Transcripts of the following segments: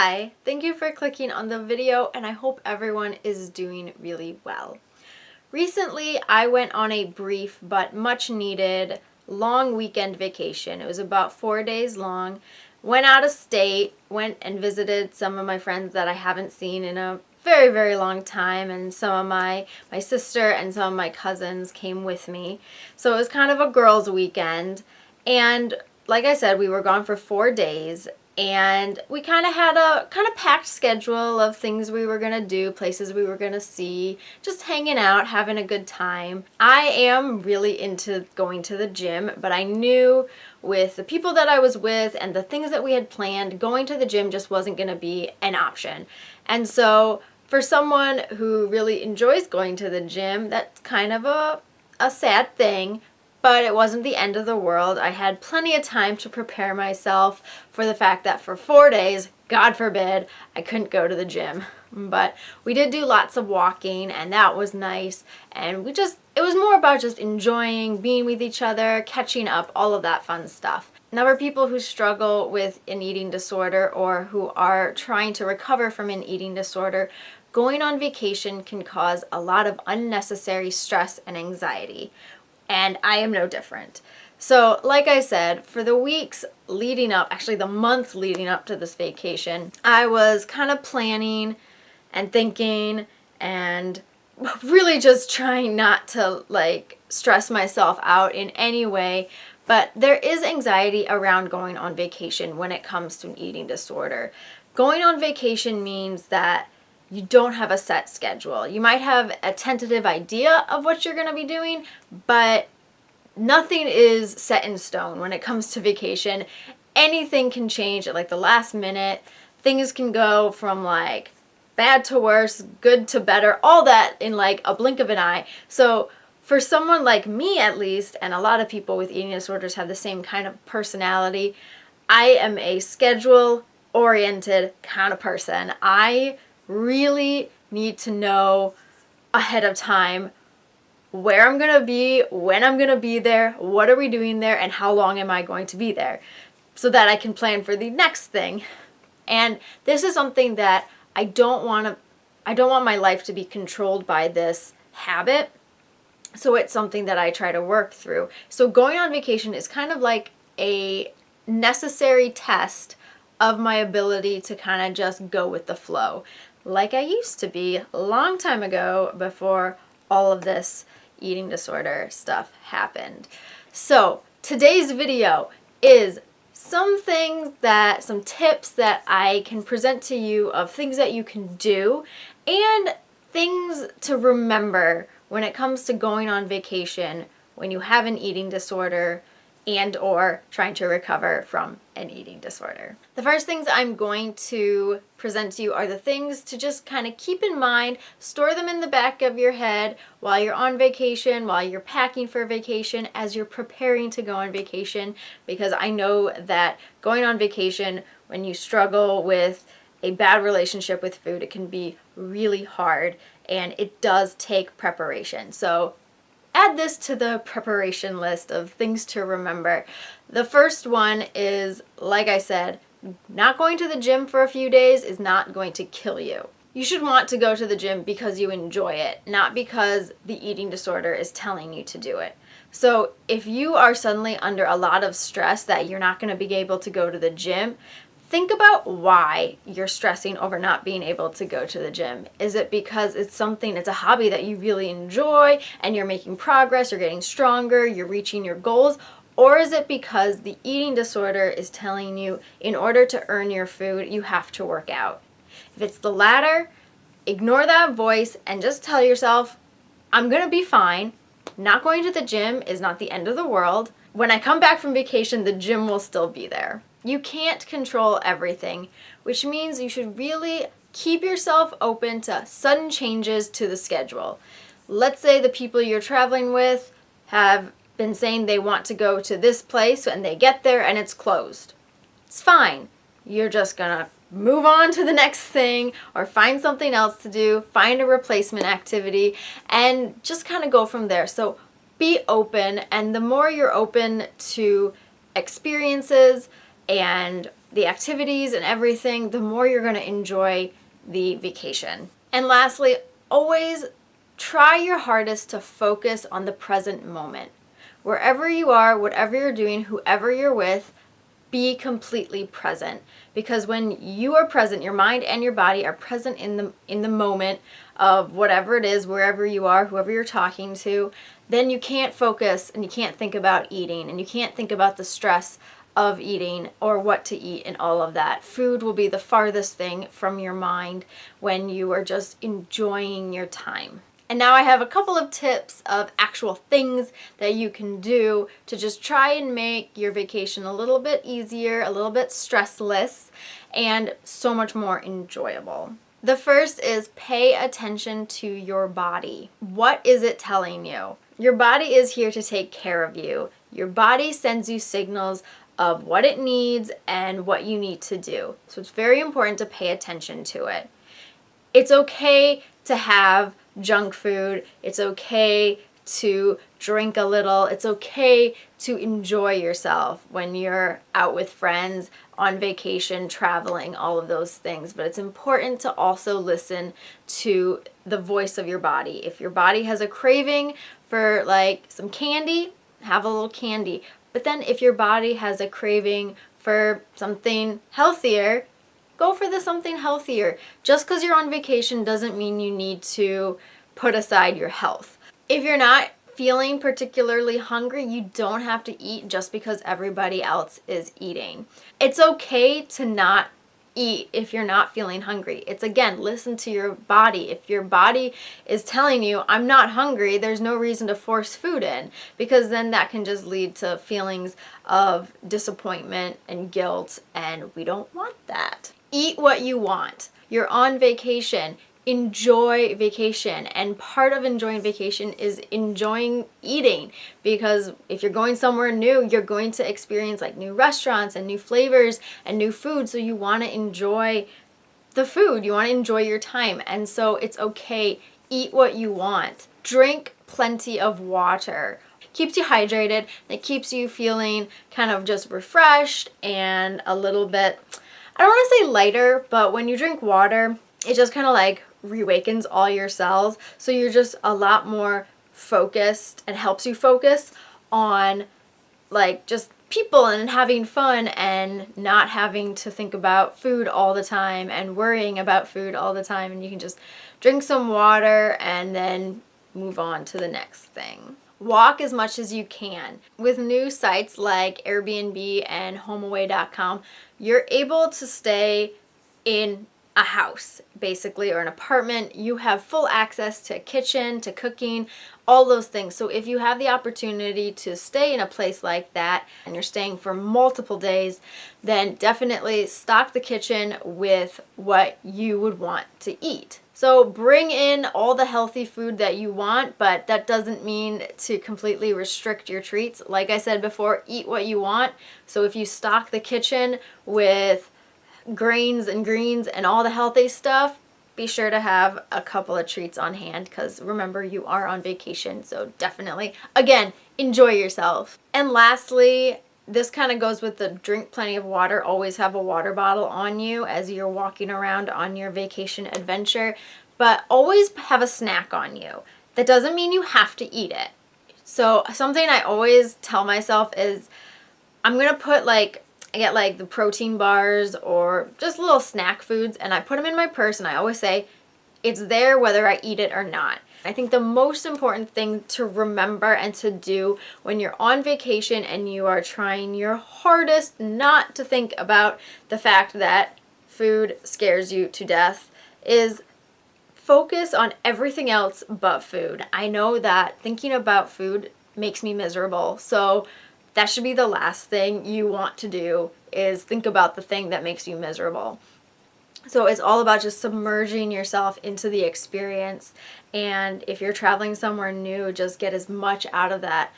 Hi, thank you for clicking on the video and I hope everyone is doing really well. Recently, I went on a brief but much needed long weekend vacation. It was about 4 days long. Went out of state, went and visited some of my friends that I haven't seen in a very, very long time, and some of my sister and some of my cousins came with me. So it was kind of a girls' weekend, and like I said, we were gone for 4 days, and we kind of had a packed schedule of things we were going to do, places we were going to see, just hanging out, having a good time. I am really into going to the gym, but I knew with the people that I was with and the things that we had planned, going to the gym just wasn't going to be an option. And so for someone who really enjoys going to the gym, that's kind of a sad thing. But it wasn't the end of the world. I had plenty of time to prepare myself for the fact that for 4 days, God forbid, I couldn't go to the gym. But we did do lots of walking, and that was nice. And it was more about just enjoying being with each other, catching up, all of that fun stuff. Now, for people who struggle with an eating disorder or who are trying to recover from an eating disorder, going on vacation can cause a lot of unnecessary stress and anxiety. And I am no different. So, like I said, for the weeks leading up, actually the months leading up to this vacation, I was kind of planning and thinking and really just trying not to stress myself out in any way. But there is anxiety around going on vacation when it comes to an eating disorder. Going on vacation means that you don't have a set schedule. You might have a tentative idea of what you're going to be doing, but nothing is set in stone when it comes to vacation. Anything can change at the last minute. Things can go from bad to worse, good to better, all that in a blink of an eye. So for someone like me, at least, and a lot of people with eating disorders have the same kind of personality, I am a schedule-oriented kind of person. I really need to know ahead of time where I'm going to be, when I'm going to be there, what are we doing there, and how long am I going to be there, so that I can plan for the next thing. And this is something that I don't want my life to be controlled by this habit. So it's something that I try to work through. So going on vacation is kind of like a necessary test of my ability to kind of just go with the flow, like I used to be a long time ago before all of this eating disorder stuff happened. So today's video is some tips that I can present to you of things that you can do and things to remember when it comes to going on vacation when you have an eating disorder and or trying to recover from an eating disorder. The first things I'm going to present to you are the things to just kind of keep in mind, store them in the back of your head while you're on vacation, while you're packing for vacation, as you're preparing to go on vacation, because I know that going on vacation, when you struggle with a bad relationship with food, it can be really hard, and it does take preparation. So add this to the preparation list of things to remember. The first one is, like I said, not going to the gym for a few days is not going to kill you. You should want to go to the gym because you enjoy it, not because the eating disorder is telling you to do it. So if you are suddenly under a lot of stress that you're not going to be able to go to the gym, think about why you're stressing over not being able to go to the gym. Is it because it's a hobby that you really enjoy and you're making progress, you're getting stronger, you're reaching your goals? Or is it because the eating disorder is telling you in order to earn your food, you have to work out? If it's the latter, ignore that voice and just tell yourself, I'm going to be fine. Not going to the gym is not the end of the world. When I come back from vacation, the gym will still be there. You can't control everything, which means you should really keep yourself open to sudden changes to the schedule. Let's say the people you're traveling with have been saying they want to go to this place and they get there and it's closed. It's fine. You're just gonna move on to the next thing or find something else to do, find a replacement activity, and just kind of go from there. So be open, and the more you're open to experiences and the activities and everything, the more you're going to enjoy the vacation. And lastly, always try your hardest to focus on the present moment. Wherever you are, whatever you're doing, whoever you're with, be completely present. Because when you are present, your mind and your body are present in the moment of whatever it is, wherever you are, whoever you're talking to, then you can't focus and you can't think about eating and you can't think about the stress of eating or what to eat and all of that. Food will be the farthest thing from your mind when you are just enjoying your time. And now I have a couple of tips of actual things that you can do to just try and make your vacation a little bit easier, a little bit stressless, and so much more enjoyable. The first is pay attention to your body. What is it telling you? Your body is here to take care of you. Your body sends you signals of what it needs and what you need to do. So it's very important to pay attention to it. It's okay to have junk food. It's okay to drink a little. It's okay to enjoy yourself when you're out with friends, on vacation, traveling, all of those things. But it's important to also listen to the voice of your body. If your body has a craving for like some candy, have a little candy. But then if your body has a craving for something healthier, go for the something healthier. Just because you're on vacation doesn't mean you need to put aside your health. If you're not feeling particularly hungry, you don't have to eat just because everybody else is eating. It's okay to not eat if you're not feeling hungry. It's again, listen to your body. If your body is telling you, I'm not hungry, there's no reason to force food in, because then that can just lead to feelings of disappointment and guilt, and we don't want that. Eat what you want. You're on vacation. Enjoy vacation, and part of enjoying vacation is enjoying eating, because if you're going somewhere new, you're going to experience like new restaurants and new flavors and new food, so you want to enjoy the food, you want to enjoy your time, and so it's okay. Eat what you want. Drink plenty of water. Keeps you hydrated. It keeps you feeling kind of just refreshed and a little bit, I don't want to say lighter, but when you drink water, it just kind of like reawakens all your cells, so you're just a lot more focused and helps you focus on like just people and having fun and not having to think about food all the time and worrying about food all the time, and you can just drink some water and then move on to the next thing. Walk as much as you can. With new sites like Airbnb and HomeAway.com, you're able to stay in a house, basically, or an apartment. You have full access to a kitchen, to cooking, all those things. So if you have the opportunity to stay in a place like that and you're staying for multiple days, then definitely stock the kitchen with what you would want to eat. So bring in all the healthy food that you want, but that doesn't mean to completely restrict your treats. Like I said before, eat what you want. So if you stock the kitchen with grains and greens and all the healthy stuff, be sure to have a couple of treats on hand, because remember, you are on vacation, so definitely, again, enjoy yourself. And lastly, this kind of goes with the drink plenty of water. Always have a water bottle on you as you're walking around on your vacation adventure, but always have a snack on you. That doesn't mean you have to eat it. So something I always tell myself is I'm gonna put I get like the protein bars or just little snack foods, and I put them in my purse, and I always say it's there whether I eat it or not. I think the most important thing to remember and to do when you're on vacation and you are trying your hardest not to think about the fact that food scares you to death is focus on everything else but food. I know that thinking about food makes me miserable, so that should be the last thing you want to do, is think about the thing that makes you miserable. So it's all about just submerging yourself into the experience. And if you're traveling somewhere new, just get as much out of that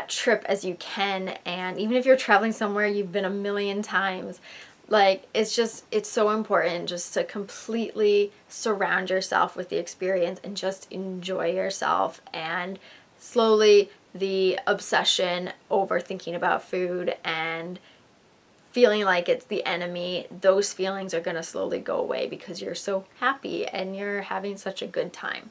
trip as you can. And even if you're traveling somewhere you've been a million times, like it's so important just to completely surround yourself with the experience and just enjoy yourself. And slowly the obsession over thinking about food and feeling like it's the enemy, those feelings are going to slowly go away because you're so happy and you're having such a good time.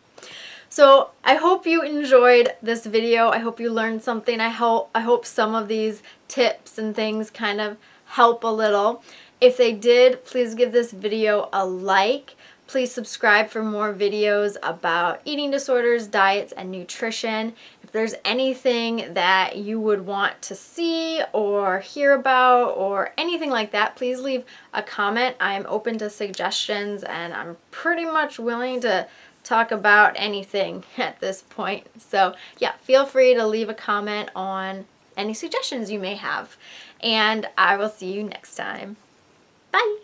So I hope you enjoyed this video. I hope you learned something. I hope some of these tips and things kind of help a little. If they did, please give this video a like. Please subscribe for more videos about eating disorders, diets, and nutrition. If there's anything that you would want to see or hear about or anything like that, please leave a comment. I'm open to suggestions and I'm pretty much willing to talk about anything at this point. So yeah, feel free to leave a comment on any suggestions you may have. And I will see you next time. Bye!